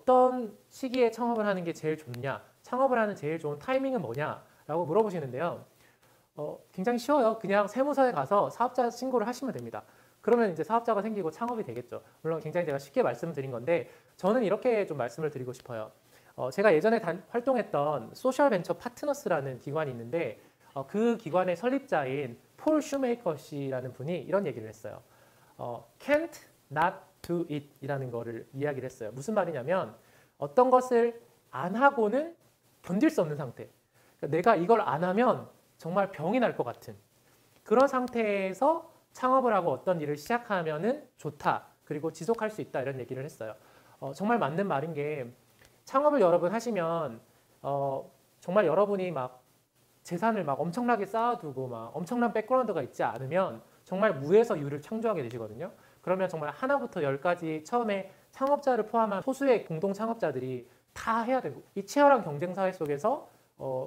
어떤 시기에 창업을 하는 게 제일 좋냐, 창업을 하는 제일 좋은 타이밍은 뭐냐라고 물어보시는데요. 굉장히 쉬워요. 그냥 세무서에 가서 사업자 신고를 하시면 됩니다. 그러면 이제 사업자가 생기고 창업이 되겠죠. 물론 굉장히 제가 쉽게 말씀드린 건데 저는 이렇게 좀 말씀을 드리고 싶어요. 제가 예전에 활동했던 소셜 벤처 파트너스라는 기관이 있는데 그 기관의 설립자인 폴 슈메이커 씨라는 분이 이런 얘기를 했어요. Can't not do it 이라는 거를 이야기를 했어요. 무슨 말이냐면 어떤 것을 안 하고는 견딜 수 없는 상태. 그러니까 내가 이걸 안 하면 정말 병이 날 것 같은 그런 상태에서 창업을 하고 어떤 일을 시작하면은 좋다. 그리고 지속할 수 있다. 이런 얘기를 했어요. 정말 맞는 말인 게 창업을 여러분 하시면 정말 여러분이 막 재산을 막 엄청나게 쌓아두고 막 엄청난 백그라운드가 있지 않으면 정말 무에서 유를 창조하게 되시거든요. 그러면 정말 하나부터 열까지 처음에 창업자를 포함한 소수의 공동 창업자들이 다 해야 되고 이 치열한 경쟁 사회 속에서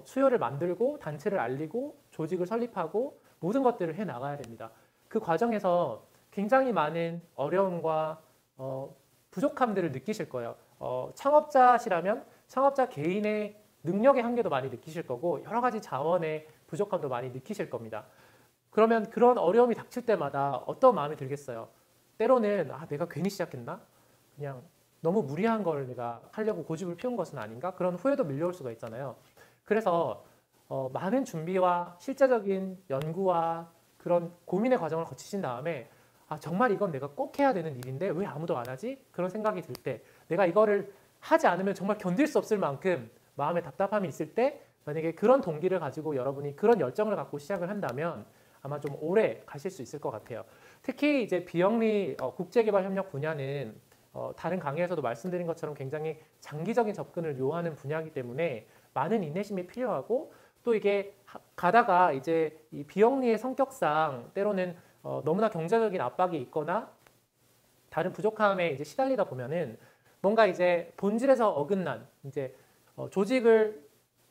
수요를 만들고 단체를 알리고 조직을 설립하고 모든 것들을 해 나가야 됩니다. 그 과정에서 굉장히 많은 어려움과 부족함들을 느끼실 거예요. 창업자시라면 창업자 개인의 능력의 한계도 많이 느끼실 거고 여러 가지 자원의 부족함도 많이 느끼실 겁니다. 그러면 그런 어려움이 닥칠 때마다 어떤 마음이 들겠어요? 때로는 내가 괜히 시작했나? 그냥 너무 무리한 걸 내가 하려고 고집을 피운 것은 아닌가? 그런 후회도 밀려올 수가 있잖아요. 그래서 많은 준비와 실제적인 연구와 그런 고민의 과정을 거치신 다음에 정말 이건 내가 꼭 해야 되는 일인데 왜 아무도 안 하지? 그런 생각이 들 때 내가 이거를 하지 않으면 정말 견딜 수 없을 만큼 마음에 답답함이 있을 때 만약에 그런 동기를 가지고 여러분이 그런 열정을 갖고 시작을 한다면 아마 좀 오래 가실 수 있을 것 같아요. 특히 이제 비영리 국제개발협력 분야는 다른 강의에서도 말씀드린 것처럼 굉장히 장기적인 접근을 요하는 분야이기 때문에 많은 인내심이 필요하고 또 이게 가다가 이제 이 비영리의 성격상 때로는 너무나 경제적인 압박이 있거나 다른 부족함에 이제 시달리다 보면은 뭔가 이제 본질에서 어긋난 이제 조직을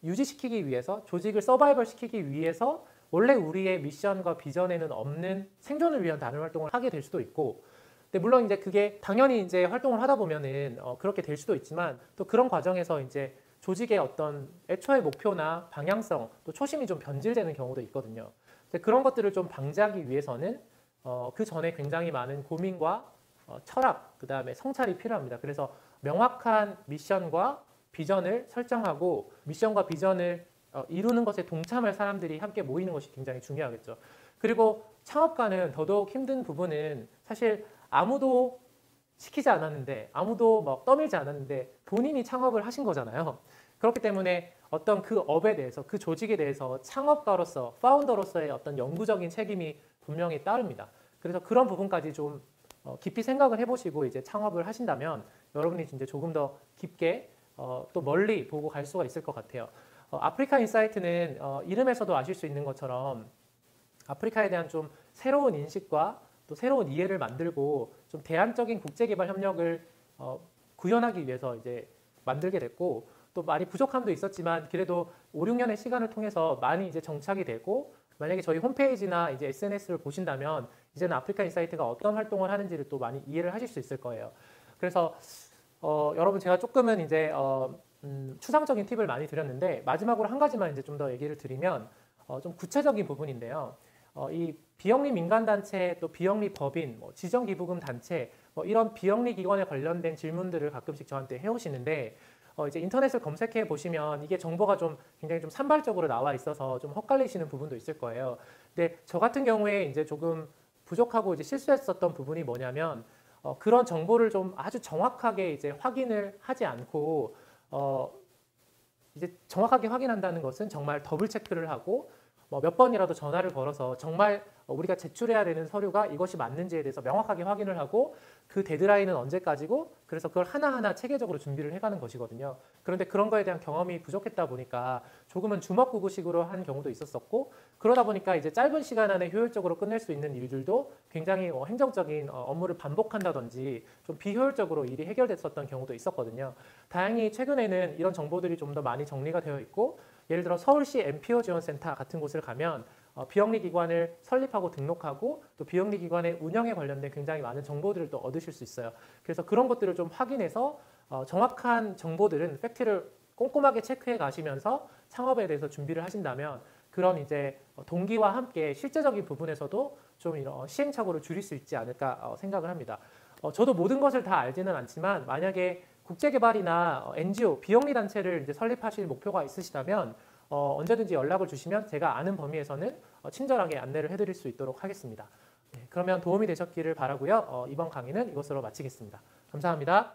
유지시키기 위해서 조직을 서바이벌 시키기 위해서 원래 우리의 미션과 비전에는 없는 생존을 위한 다른 활동을 하게 될 수도 있고 근데 물론 이제 그게 당연히 이제 활동을 하다 보면은 그렇게 될 수도 있지만 또 그런 과정에서 이제 조직의 어떤 애초의 목표나 방향성 또 초심이 좀 변질되는 경우도 있거든요. 근데 그런 것들을 좀 방지하기 위해서는 그 전에 굉장히 많은 고민과 철학, 그 다음에 성찰이 필요합니다. 그래서 명확한 미션과 비전을 설정하고 미션과 비전을 이루는 것에 동참할 사람들이 함께 모이는 것이 굉장히 중요하겠죠. 그리고 창업가는 더더욱 힘든 부분은 사실 아무도 시키지 않았는데 아무도 막 떠밀지 않았는데 본인이 창업을 하신 거잖아요. 그렇기 때문에 어떤 그 업에 대해서 그 조직에 대해서 창업가로서 파운더로서의 어떤 영구적인 책임이 분명히 따릅니다. 그래서 그런 부분까지 좀 깊이 생각을 해보시고 이제 창업을 하신다면 여러분이 이제 조금 더 깊게 또 멀리 보고 갈 수가 있을 것 같아요. 아프리카 인사이트는 이름에서도 아실 수 있는 것처럼 아프리카에 대한 좀 새로운 인식과 또 새로운 이해를 만들고 좀 대안적인 국제개발 협력을 구현하기 위해서 이제 만들게 됐고 또 많이 부족함도 있었지만 그래도 5, 6년의 시간을 통해서 많이 이제 정착이 되고 만약에 저희 홈페이지나 이제 SNS를 보신다면 이제는 아프리카 인사이트가 어떤 활동을 하는지를 또 많이 이해를 하실 수 있을 거예요. 그래서 여러분 제가 조금은 이제 추상적인 팁을 많이 드렸는데 마지막으로 한 가지만 이제 좀 더 얘기를 드리면 좀 구체적인 부분인데요. 이 비영리 민간단체 또 비영리 법인, 지정기부금 단체 이런 비영리 기관에 관련된 질문들을 가끔씩 저한테 해오시는데 이제 인터넷을 검색해 보시면 이게 정보가 좀 굉장히 좀 산발적으로 나와 있어서 좀 헛갈리시는 부분도 있을 거예요. 근데 저 같은 경우에 이제 조금 부족하고 이제 실수했었던 부분이 뭐냐면 그런 정보를 좀 아주 정확하게 이제 확인을 하지 않고 이제 정확하게 확인한다는 것은 정말 더블 체크를 하고 몇 번이라도 전화를 걸어서 정말 우리가 제출해야 되는 서류가 이것이 맞는지에 대해서 명확하게 확인을 하고 그 데드라인은 언제까지고 그래서 그걸 하나하나 체계적으로 준비를 해가는 것이거든요. 그런데 그런 거에 대한 경험이 부족했다 보니까 조금은 주먹구구식으로 한 경우도 있었었고 그러다 보니까 이제 짧은 시간 안에 효율적으로 끝낼 수 있는 일들도 굉장히 행정적인 업무를 반복한다든지 좀 비효율적으로 일이 해결됐었던 경우도 있었거든요. 다행히 최근에는 이런 정보들이 좀 더 많이 정리가 되어 있고 예를 들어 서울시 MPO 지원센터 같은 곳을 가면 비영리 기관을 설립하고 등록하고 또 비영리 기관의 운영에 관련된 굉장히 많은 정보들을 또 얻으실 수 있어요. 그래서 그런 것들을 좀 확인해서 정확한 정보들은 팩트를 꼼꼼하게 체크해 가시면서 창업에 대해서 준비를 하신다면 그런 이제 동기와 함께 실제적인 부분에서도 좀 이런 시행착오를 줄일 수 있지 않을까 생각을 합니다. 저도 모든 것을 다 알지는 않지만 만약에 국제개발이나 NGO, 비영리 단체를 이제 설립하실 목표가 있으시다면 언제든지 연락을 주시면 제가 아는 범위에서는 친절하게 안내를 해드릴 수 있도록 하겠습니다. 네, 그러면 도움이 되셨기를 바라고요. 이번 강의는 이것으로 마치겠습니다. 감사합니다.